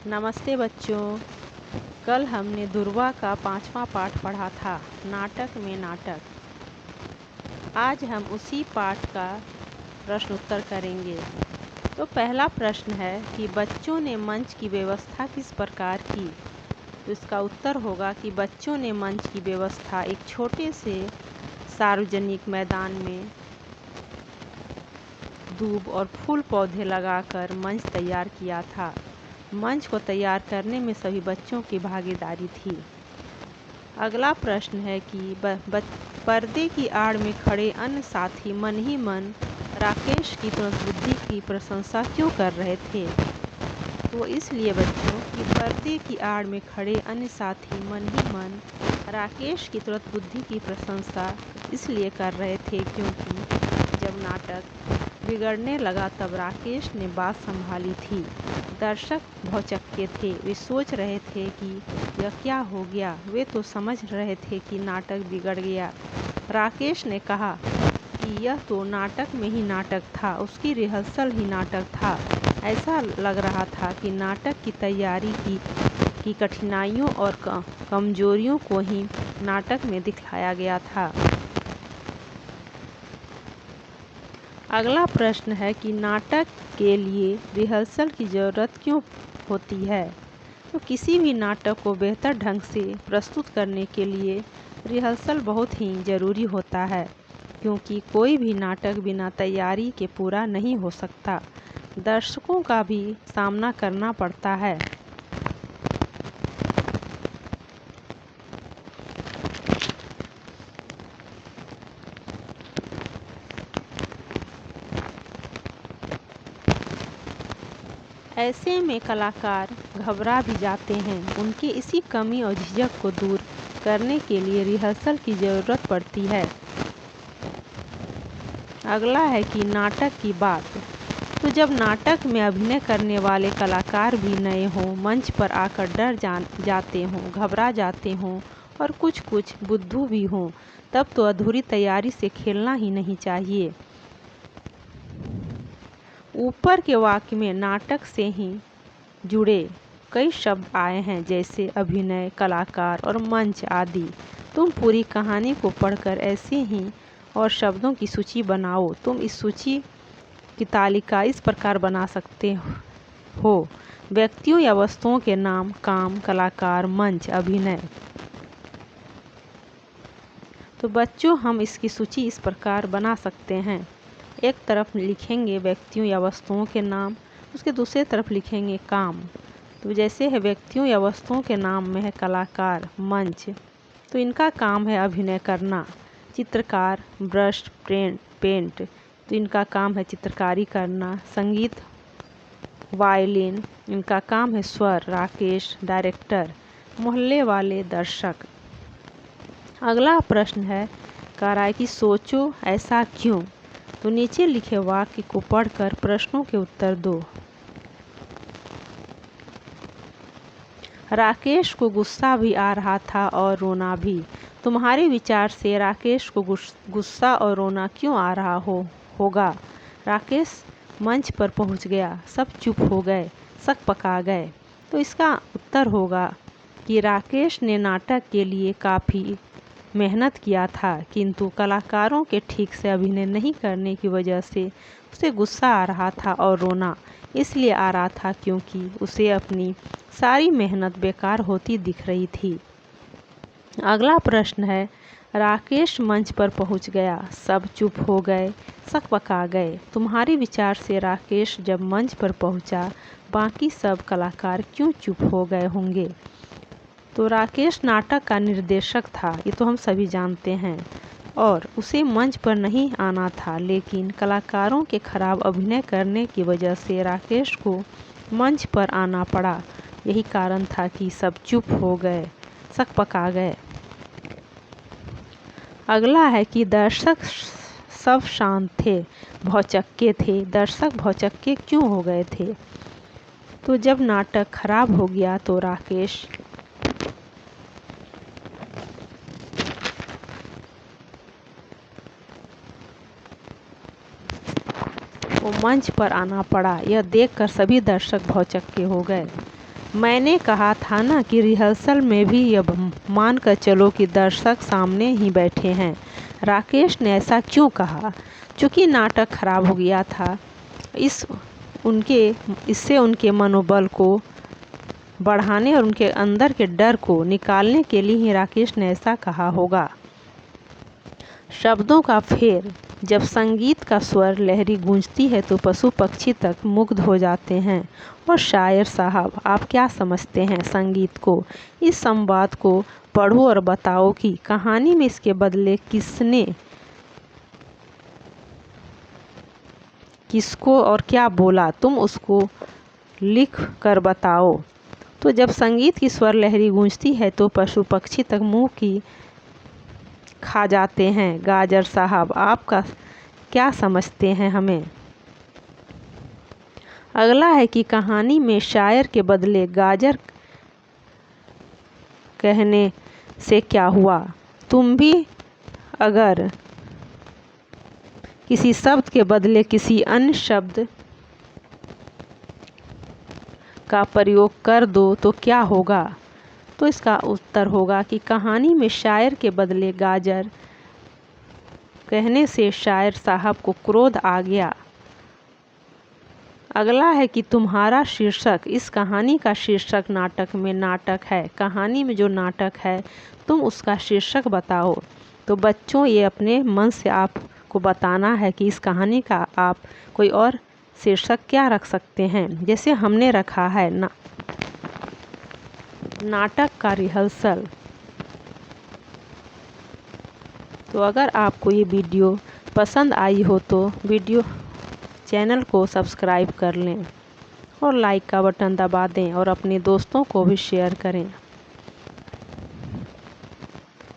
नमस्ते बच्चों। कल हमने दुर्वा का 5वां पाठ पढ़ा था, नाटक में नाटक। आज हम उसी पाठ का प्रश्न उत्तर करेंगे। तो पहला प्रश्न है कि बच्चों ने मंच की व्यवस्था किस प्रकार की। तो इसका उत्तर होगा कि बच्चों ने मंच की व्यवस्था एक छोटे से सार्वजनिक मैदान में दूब और फूल पौधे लगाकर मंच तैयार किया था। मंच को तैयार करने में सभी बच्चों की भागीदारी थी। अगला प्रश्न है कि पर्दे की आड़ में खड़े अन्य साथी मन ही मन राकेश की तुरंत बुद्धि की प्रशंसा क्यों कर रहे थे। तो इसलिए बच्चों कि पर्दे की आड़ में खड़े अन्य साथी मन ही मन राकेश की तुरंत बुद्धि की प्रशंसा इसलिए कर रहे थे क्योंकि जब नाटक बिगड़ने लगा तब राकेश ने बात संभाली थी। दर्शक भौचक्के थे, वे सोच रहे थे कि यह क्या हो गया। वे तो समझ रहे थे कि नाटक बिगड़ गया। राकेश ने कहा कि यह तो नाटक में ही नाटक था, उसकी रिहर्सल ही नाटक था। ऐसा लग रहा था कि नाटक की तैयारी की कठिनाइयों और कमजोरियों को ही नाटक में दिखाया गया था। अगला प्रश्न है कि नाटक के लिए रिहर्सल की ज़रूरत क्यों होती है। तो किसी भी नाटक को बेहतर ढंग से प्रस्तुत करने के लिए रिहर्सल बहुत ही ज़रूरी होता है, क्योंकि कोई भी नाटक बिना तैयारी के पूरा नहीं हो सकता। दर्शकों का भी सामना करना पड़ता है। ऐसे में कलाकार घबरा भी जाते हैं। उनके इसी कमी और झिझक को दूर करने के लिए रिहर्सल की ज़रूरत पड़ती है। अगला है कि नाटक की बात। तो जब नाटक में अभिनय करने वाले कलाकार भी नए हों, मंच पर आकर डर जाते हों, घबरा जाते हों और कुछ बुद्धू भी हों, तब तो अधूरी तैयारी से खेलना ही नहीं चाहिए। ऊपर के वाक्य में नाटक से ही जुड़े कई शब्द आए हैं, जैसे अभिनय, कलाकार और मंच आदि। तुम पूरी कहानी को पढ़कर ऐसे ही और शब्दों की सूची बनाओ। तुम इस सूची की तालिका इस प्रकार बना सकते हो: व्यक्तियों या वस्तुओं के नाम, काम, कलाकार, मंच, अभिनय। तो बच्चों, हम इसकी सूची इस प्रकार बना सकते हैं। एक तरफ लिखेंगे व्यक्तियों या वस्तुओं के नाम, उसके दूसरे तरफ लिखेंगे काम। तो जैसे है व्यक्तियों या वस्तुओं के नाम में है कलाकार, मंच, तो इनका काम है अभिनय करना। चित्रकार, ब्रश, पेंट, तो इनका काम है चित्रकारी करना। संगीत, वायलिन, इनका काम है स्वर। राकेश, डायरेक्टर। मोहल्ले वाले, दर्शक। अगला प्रश्न है कह रहा है कि सोचो ऐसा क्यों। तो नीचे लिखे वाक्य को पढ़कर प्रश्नों के उत्तर दो। राकेश को गुस्सा भी आ रहा था और रोना भी। तुम्हारे विचार से राकेश को गुस्सा और रोना क्यों आ रहा होगा। राकेश मंच पर पहुंच गया, सब चुप हो गए, शक पका गए। तो इसका उत्तर होगा कि राकेश ने नाटक के लिए काफ़ी मेहनत किया था, किंतु कलाकारों के ठीक से अभिनय नहीं करने की वजह से उसे गुस्सा आ रहा था और रोना इसलिए आ रहा था क्योंकि उसे अपनी सारी मेहनत बेकार होती दिख रही थी। अगला प्रश्न है राकेश मंच पर पहुंच गया, सब चुप हो गए, शक पका गए। तुम्हारे विचार से राकेश जब मंच पर पहुंचा, बाकी सब कलाकार क्यों चुप हो गए होंगे। तो राकेश नाटक का निर्देशक था, ये तो हम सभी जानते हैं, और उसे मंच पर नहीं आना था, लेकिन कलाकारों के खराब अभिनय करने की वजह से राकेश को मंच पर आना पड़ा। यही कारण था कि सब चुप हो गए, शक पका गए। अगला है कि दर्शक सब शांत थे, भौचक्के थे। दर्शक भौचक्के क्यों हो गए थे। तो जब नाटक खराब हो गया तो राकेश को मंच पर आना पड़ा। यह देखकर सभी दर्शक भौचक्के हो गए। मैंने कहा था ना कि रिहर्सल में भी यह मान कर चलो कि दर्शक सामने ही बैठे हैं। राकेश ने ऐसा क्यों कहा? चूँकि नाटक खराब हो गया था। इससे उनके मनोबल को बढ़ाने और उनके अंदर के डर को निकालने के लिए ही राकेश ने ऐसा कहा होगा। शब्दों का फेर। जब संगीत का स्वर लहरी गूंजती है तो पशु पक्षी तक मुग्ध हो जाते हैं। और शायर साहब, आप क्या समझते हैं संगीत को? इस संवाद को पढ़ो और बताओ कि कहानी में इसके बदले किसको और क्या बोला, तुम उसको लिख कर बताओ। तो जब संगीत की स्वर लहरी गूंजती है तो पशु पक्षी तक मुंह की खा जाते हैं। गाजर साहब, आपका क्या समझते हैं हमें? अगला है कि कहानी में शायर के बदले गाजर कहने से क्या हुआ? तुम भी अगर किसी शब्द के बदले किसी अन्य शब्द का प्रयोग कर दो तो क्या होगा? तो इसका उत्तर होगा कि कहानी में शायर के बदले गाजर कहने से शायर साहब को क्रोध आ गया। अगला है कि तुम्हारा शीर्षक। इस कहानी का शीर्षक नाटक में नाटक है। कहानी में जो नाटक है तुम उसका शीर्षक बताओ। तो बच्चों, ये अपने मन से आपको बताना है कि इस कहानी का आप कोई और शीर्षक क्या रख सकते हैं। जैसे हमने रखा है नाटक का रिहर्सल। तो अगर आपको ये वीडियो पसंद आई हो तो चैनल को सब्सक्राइब कर लें और लाइक का बटन दबा दें और अपने दोस्तों को भी शेयर करें।